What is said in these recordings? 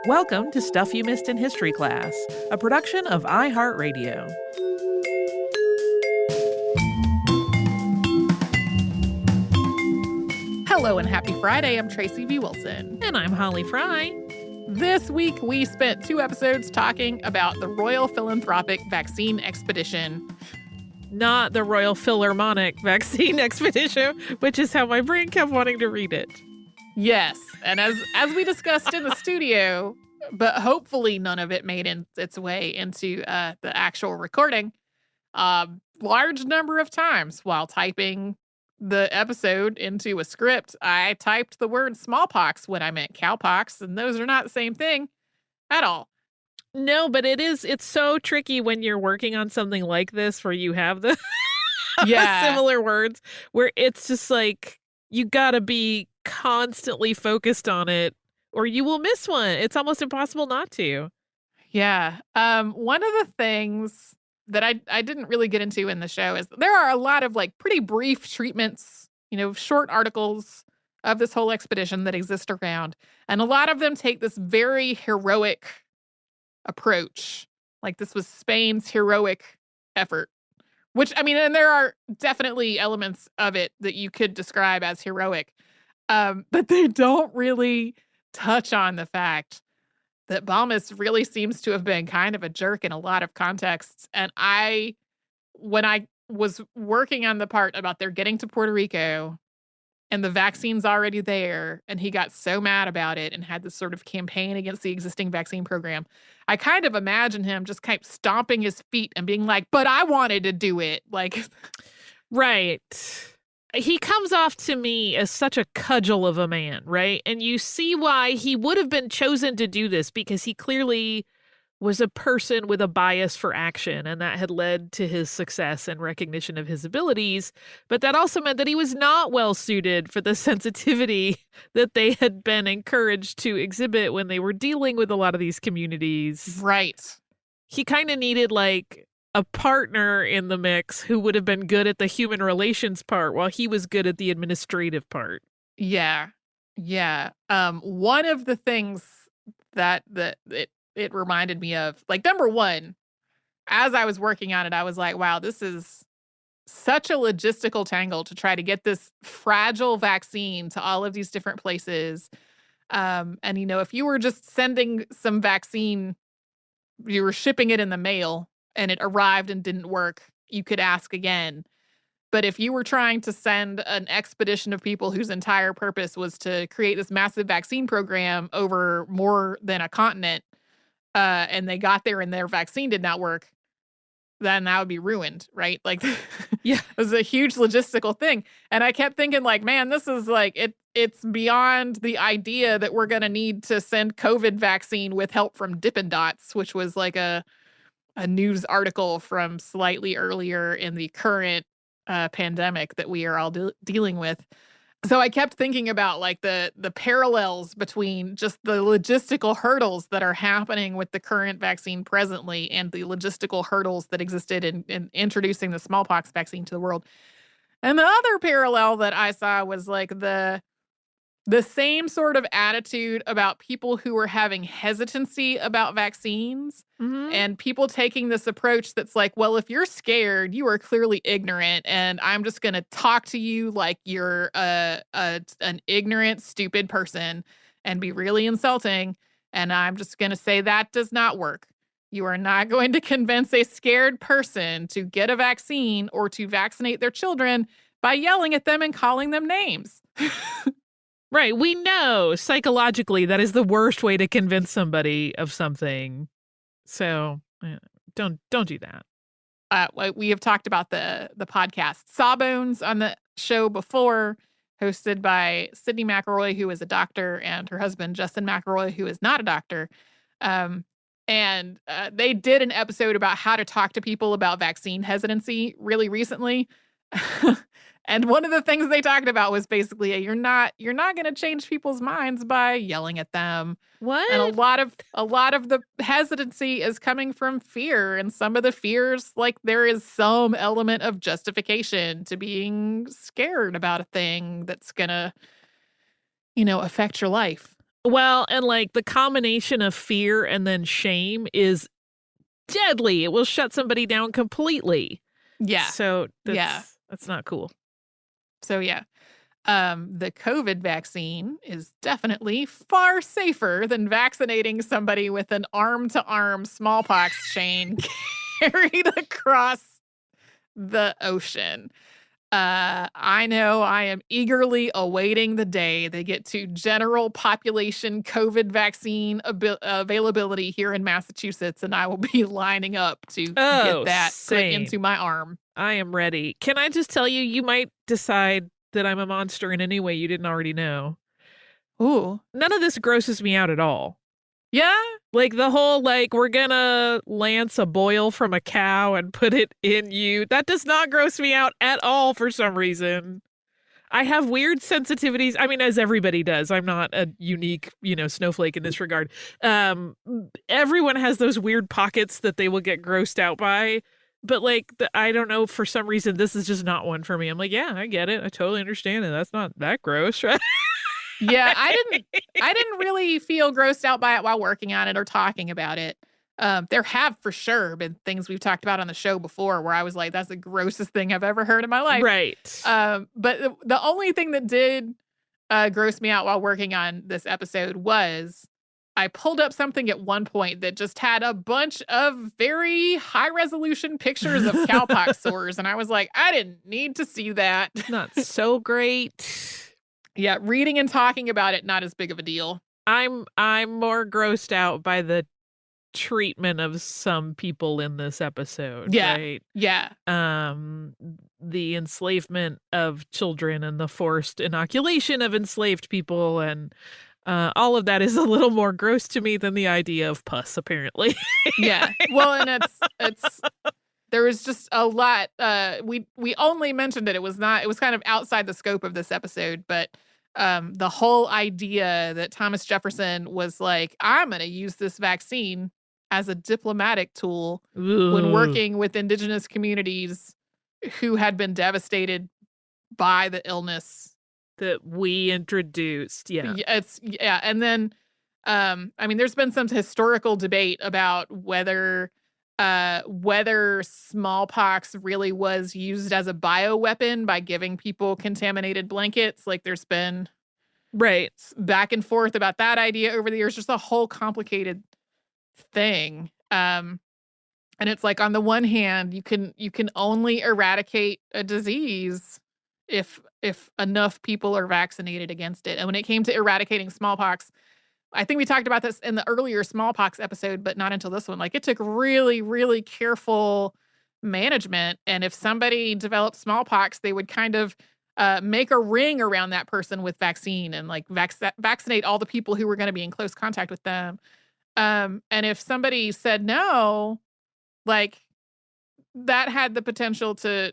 Welcome to Stuff You Missed in History Class, a production of iHeartRadio. Hello and happy Friday. I'm Tracy V. Wilson. And I'm Holly Fry. This week, we spent 2 episodes talking about the Royal Philanthropic Vaccine Expedition. Not the Royal Philharmonic Vaccine Expedition, which is how my brain kept wanting to read it. Yes, and as we discussed in the studio, but hopefully none of it made its way into the actual recording, large number of times while typing the episode into a script, I typed the word smallpox when I meant cowpox, and those are not the same thing at all. No, but it's so tricky when you're working on something like this where you have the similar words, where it's just like, you gotta be constantly focused on it or you will miss one. It's almost impossible not to. Yeah. One of the things that I didn't really get into in the show is there are a lot of like pretty brief treatments, short articles of this whole expedition that exist around. And a lot of them take this very heroic approach. Like this was Spain's heroic effort, which, and there are definitely elements of it that you could describe as heroic. But they don't really touch on the fact that Balmis really seems to have been kind of a jerk in a lot of contexts. And when I was working on the part about their getting to Puerto Rico and the vaccine's already there, and he got so mad about it and had this sort of campaign against the existing vaccine program, I kind of imagine him just kind of stomping his feet and being like, but I wanted to do it. Like, right. He comes off to me as such a cudgel of a man, right? And you see why he would have been chosen to do this, because he clearly was a person with a bias for action, and that had led to his success and recognition of his abilities. But that also meant that he was not well suited for the sensitivity that they had been encouraged to exhibit when they were dealing with a lot of these communities. Right. He kind of needed like a partner in the mix who would have been good at the human relations part while he was good at the administrative part. Yeah. Yeah. One of the things that it reminded me of, like, number one, as I was working on it, I was like, wow, this is such a logistical tangle to try to get this fragile vaccine to all of these different places. And, if you were just sending some vaccine, you were shipping it in the mail and it arrived and didn't work, you could ask again. But if you were trying to send an expedition of people whose entire purpose was to create this massive vaccine program over more than a continent, and they got there and their vaccine did not work, then that would be ruined, right? Like, yeah, it was a huge logistical thing. And I kept thinking, like, man, this is like, it's beyond the idea that we're going to need to send COVID vaccine with help from Dippin' Dots, which was like a news article from slightly earlier in the current pandemic that we are all dealing with. So I kept thinking about like the parallels between just the logistical hurdles that are happening with the current vaccine presently and the logistical hurdles that existed in introducing the smallpox vaccine to the world. And the other parallel that I saw was like the same sort of attitude about people who were having hesitancy about vaccines, and people taking this approach that's like, well, if you're scared, you are clearly ignorant, and I'm just going to talk to you like you're an ignorant, stupid person and be really insulting, and I'm just going to say that does not work. You are not going to convince a scared person to get a vaccine or to vaccinate their children by yelling at them and calling them names. Right. We know psychologically that is the worst way to convince somebody of something. So don't do that. We have talked about the podcast Sawbones on the show before, hosted by Sydney McElroy, who is a doctor, and her husband, Justin McElroy, who is not a doctor. And they did an episode about how to talk to people about vaccine hesitancy really recently. And one of the things they talked about was basically you're not going to change people's minds by yelling at them. What? And a lot of the hesitancy is coming from fear, and some of the fears, like there is some element of justification to being scared about a thing that's going to, affect your life. Well, and like the combination of fear and then shame is deadly. It will shut somebody down completely. Yeah. So Yeah. that's not cool. So yeah. The COVID vaccine is definitely far safer than vaccinating somebody with an arm-to-arm smallpox chain carried across the ocean. I know I am eagerly awaiting the day they get to general population COVID vaccine availability here in Massachusetts, and I will be lining up to get that put same. into my arm. I am ready. Can I just tell you, you might decide that I'm a monster in any way you didn't already know. Ooh. None of this grosses me out at all. Yeah? Like the whole, like, we're gonna lance a boil from a cow and put it in you. That does not gross me out at all for some reason. I have weird sensitivities. I mean, as everybody does. I'm not a unique, snowflake in this regard. Everyone has those weird pockets that they will get grossed out by. But like, I don't know, for some reason, this is just not one for me. I'm like, yeah, I get it. I totally understand it. That's not that gross, right? Yeah, I didn't really feel grossed out by it while working on it or talking about it. There have for sure been things we've talked about on the show before where I was like, that's the grossest thing I've ever heard in my life. Right. But the only thing that did gross me out while working on this episode was I pulled up something at one point that just had a bunch of very high resolution pictures of cowpox sores. And I was like, I didn't need to see that. Not so great. Yeah, reading and talking about it, not as big of a deal. I'm more grossed out by the treatment of some people in this episode. Yeah. Right? Yeah. The enslavement of children and the forced inoculation of enslaved people and all of that is a little more gross to me than the idea of pus, apparently. Yeah. Well, and it's there was just a lot. We only mentioned it. It was kind of outside the scope of this episode, but the whole idea that Thomas Jefferson was like, I'm going to use this vaccine as a diplomatic tool when working with indigenous communities who had been devastated by the illness that we introduced. Yeah. And then, I mean, there's been some historical debate about whether smallpox really was used as a bioweapon by giving people contaminated blankets. Like there's been back and forth about that idea over the years, just a whole complicated thing. And it's like, on the one hand, you can only eradicate a disease if enough people are vaccinated against it. And when it came to eradicating smallpox, I think we talked about this in the earlier smallpox episode, but not until this one. Like, it took really, really careful management. And if somebody developed smallpox, they would kind of make a ring around that person with vaccine and like vaccinate all the people who were going to be in close contact with them. And if somebody said no, like, that had the potential to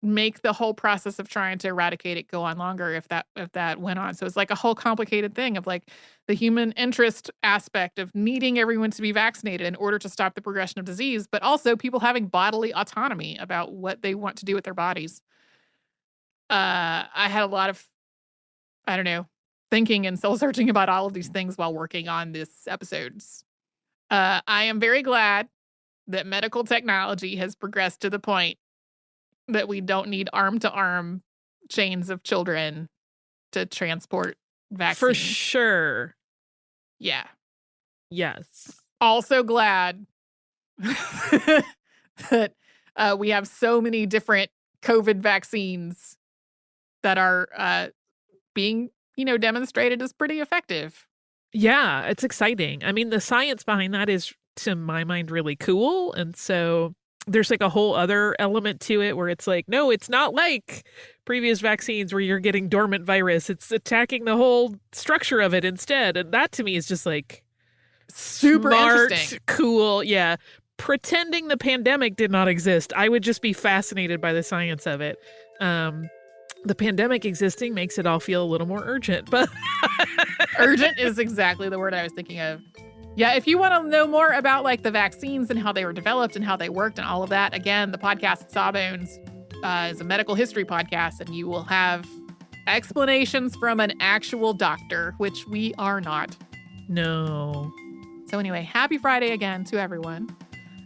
make the whole process of trying to eradicate it go on longer if that went on. So it's like a whole complicated thing of like the human interest aspect of needing everyone to be vaccinated in order to stop the progression of disease, but also people having bodily autonomy about what they want to do with their bodies. I had a lot of, I don't know, thinking and soul searching about all of these things while working on this episodes. I am very glad that medical technology has progressed to the point that we don't need arm-to-arm chains of children to transport vaccines. For sure. Yeah. Yes. Also glad that we have so many different COVID vaccines that are being, demonstrated as pretty effective. Yeah, it's exciting. I mean, the science behind that is, to my mind, really cool. And so there's like a whole other element to it where it's like, no, it's not like previous vaccines where you're getting dormant virus. It's attacking the whole structure of it instead. And that to me is just like super smart, interesting. Cool. Yeah. Pretending the pandemic did not exist. I would just be fascinated by the science of it. The pandemic existing makes it all feel a little more urgent, but urgent is exactly the word I was thinking of. Yeah, if you want to know more about like the vaccines and how they were developed and how they worked and all of that, again, the podcast Sawbones is a medical history podcast, and you will have explanations from an actual doctor, which we are not. No. So anyway, happy Friday again to everyone.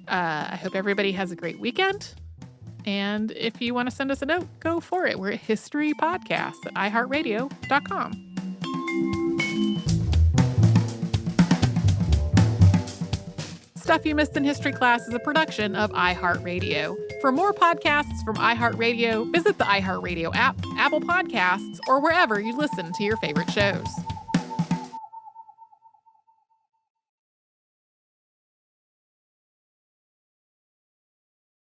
I hope everybody has a great weekend. And if you want to send us a note, go for it. We're at historypodcast@iHeartRadio.com. Stuff You Missed in History Class is a production of iHeartRadio. For more podcasts from iHeartRadio, visit the iHeartRadio app, Apple Podcasts, or wherever you listen to your favorite shows.